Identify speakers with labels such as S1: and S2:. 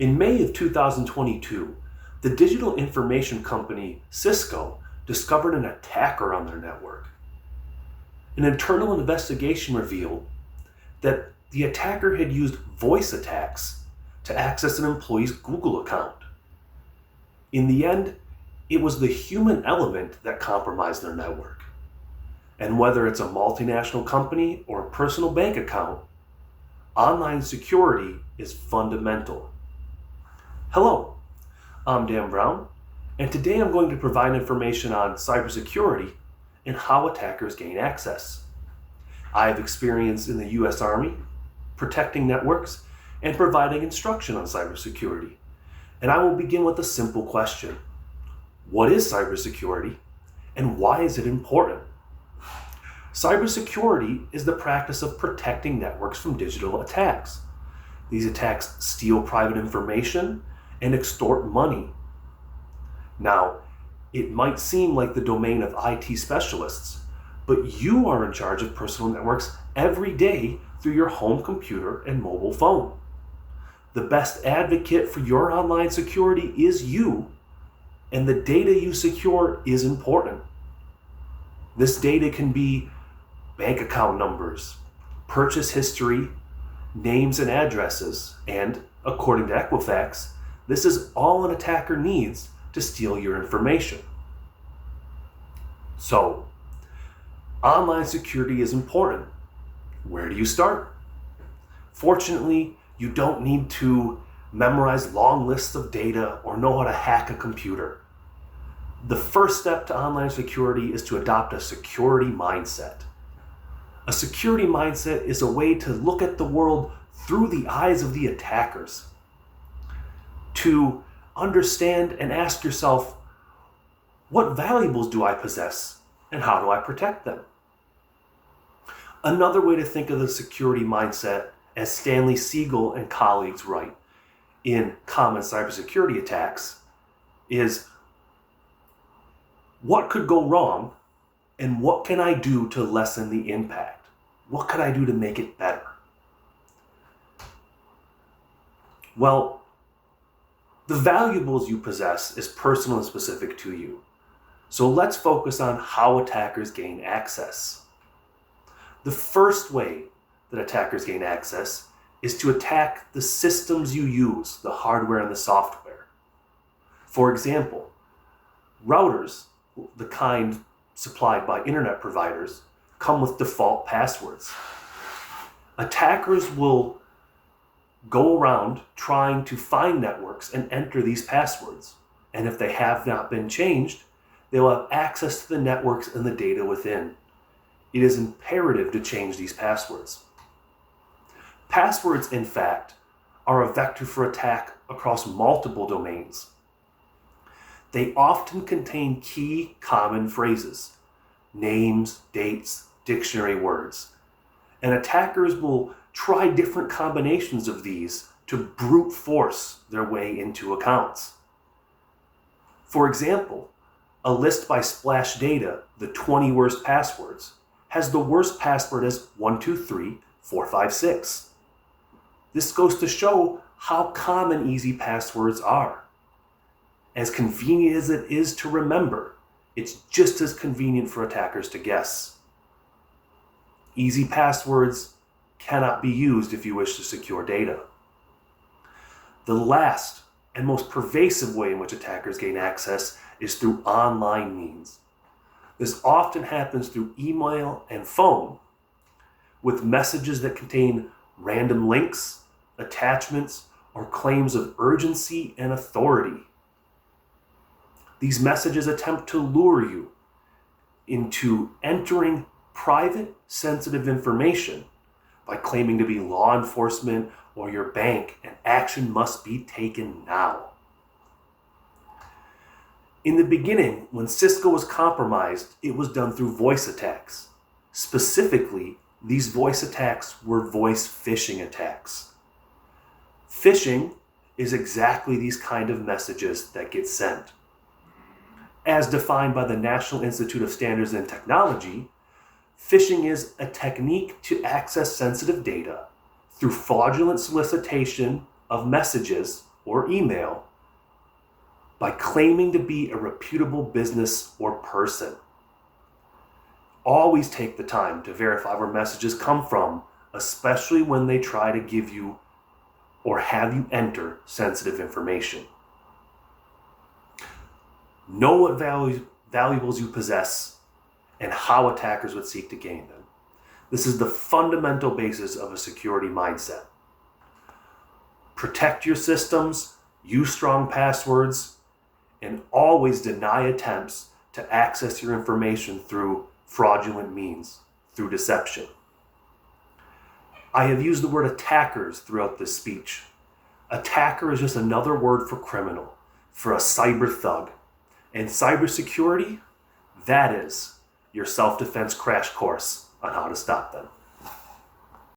S1: In May of 2022, the digital information company Cisco discovered an attacker on their network. An internal investigation revealed that the attacker had used voice attacks to access an employee's Google account. In the end, it was the human element that compromised their network. And whether it's a multinational company or a personal bank account, online security is fundamental. Hello, I'm Dan Brown, and today I'm going to provide information on cybersecurity and how attackers gain access. I have experience in the U.S. Army, protecting networks, and providing instruction on cybersecurity. And I will begin with a simple question. What is cybersecurity, and why is it important? Cybersecurity is the practice of protecting networks from digital attacks. These attacks steal private information and extort money. Now, it might seem like the domain of IT specialists, but you are in charge of personal networks every day through your home computer and mobile phone. The best advocate for your online security is you, and the data you secure is important. This data can be bank account numbers, purchase history, names and addresses, and according to Equifax, this is all an attacker needs to steal your information. So, online security is important. Where do you start? Fortunately, you don't need to memorize long lists of data or know how to hack a computer. The first step to online security is to adopt a security mindset. A security mindset is a way to look at the world through the eyes of the attackers. To understand and ask yourself, what valuables do I possess and how do I protect them? Another way to think of the security mindset, as Stanley Siegel and colleagues write in Common Cybersecurity Attacks, is what could go wrong and what can I do to lessen the impact? What could I do to make it better? Well, the valuables you possess is personal and specific to you. So let's focus on how attackers gain access. The first way that attackers gain access is to attack the systems you use, the hardware and the software. For example, routers, the kind supplied by internet providers, come with default passwords. Attackers will go around trying to find networks and enter these passwords. And if they have not been changed, they will have access to the networks and the data within. It is imperative to change these passwords. Passwords, in fact, are a vector for attack across multiple domains. They often contain key common phrases, names, dates, dictionary words, and attackers will try different combinations of these to brute force their way into accounts. For example, a list by Splash Data, the 20 worst passwords, has the worst password as 123456. This goes to show how common easy passwords are. As convenient as it is to remember, it's just as convenient for attackers to guess. Easy passwords cannot be used if you wish to secure data. The last and most pervasive way in which attackers gain access is through online means. This often happens through email and phone, with messages that contain random links, attachments, or claims of urgency and authority. These messages attempt to lure you into entering private, sensitive information by claiming to be law enforcement or your bank, and action must be taken now. In the beginning, when Cisco was compromised, it was done through voice attacks. Specifically, these voice attacks were voice phishing attacks. Phishing is exactly these kind of messages that get sent. As defined by the National Institute of Standards and Technology, phishing is a technique to access sensitive data through fraudulent solicitation of messages or email by claiming to be a reputable business or person. Always take the time to verify where messages come from, especially when they try to give you or have you enter sensitive information. Know what valuables you possess and how attackers would seek to gain them. This is the fundamental basis of a security mindset. Protect your systems, use strong passwords, and always deny attempts to access your information through fraudulent means, through deception. I have used the word attackers throughout this speech. Attacker is just another word for criminal, for a cyber thug. And cybersecurity, that is your self-defense crash course on how to stop them.